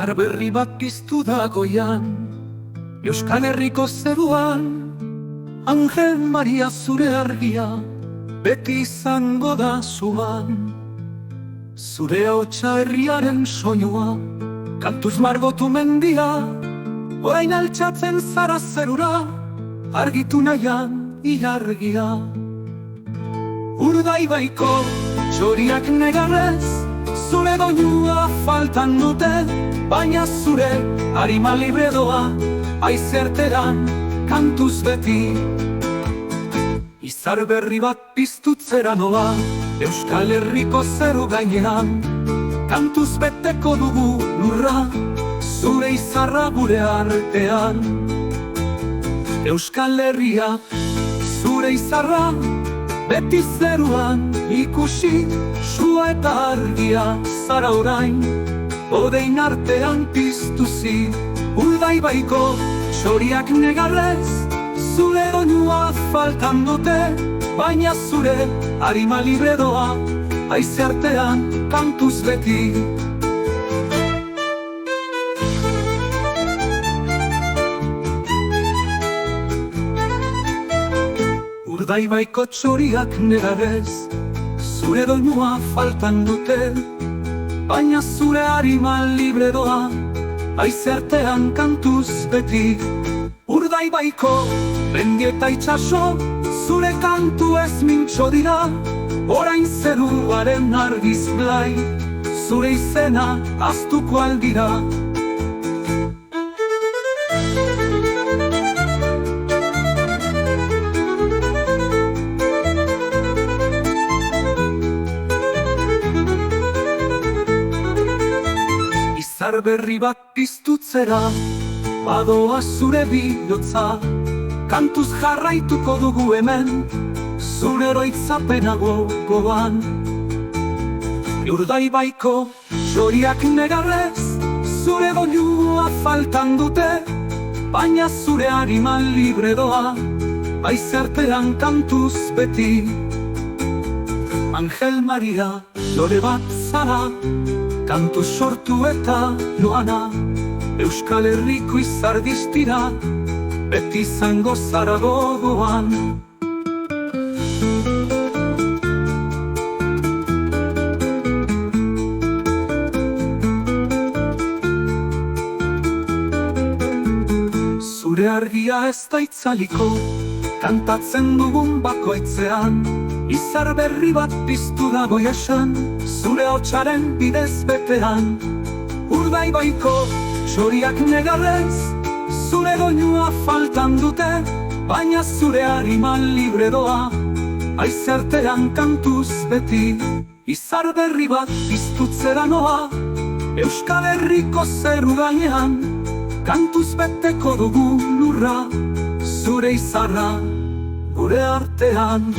Izar berri bat piztu da goian, Euskal Herriko zeruan, Angel Maria zure argia, beti izango da zuan. Zure hotsa herriaren soinua, kantuz margotu mendia, orain altxatzen zara zerura, argitu nahian ilargia. Urdaibaiko txoriak negarrez, zure doinua faltan dute, baina zure arima libre doa, aizerteran kantuz beti. Izar berri bat piztutzera noa, Euskal Herriko zeru gainean, kantuz beteko dugu lurra, zure izarra gure artean. Euskal Herria, zure izarra, beti zeruan ikusi, sua eta argia zara orain, odein artean piztuzi. Urdaibaiko txoriak negarrez, zure doinua faltan dute, baina zure arima libre doa, haize artean kantuz beti. Urdaibaiko txoriak negarrez, zure doinua faltan dute, baina zure arima libre doa, haize artean kantuz beti. Urdaibaiko mendi eta itxaso, zure kantu ez mintxo dira, orain zeruaren argiz blai, zure izena ahaztuko aldira. Izar berri bat piztutzera, badoa zure bihotza, kantuz jarraituko dugu hemen, zure oroitzapena gogoan. Urdaibaiko txoriak negarrez, zure doinua faltan dute, baina zure arima libre doa, haize artean kantuz beti. Angel Maria, lore bat zara, kantuz sortu eta joana, Euskal Herriko izar distira, beti izango zara gogoan. Zure argia ez da itzaliko, kantatzen dugun bakoitzean, izar berri bat piztu dago esan, zure hotsaren bidez betean. Urdaibaiko txoriak negarrez, zure doinua faltan dute, baina zure arima libre doa, haize artean kantuz beti. Izar berri bat piztutzera noa, Euskal Herriko zeru gainean, kantuz beteko dugu lurra, zure izarra gure artean.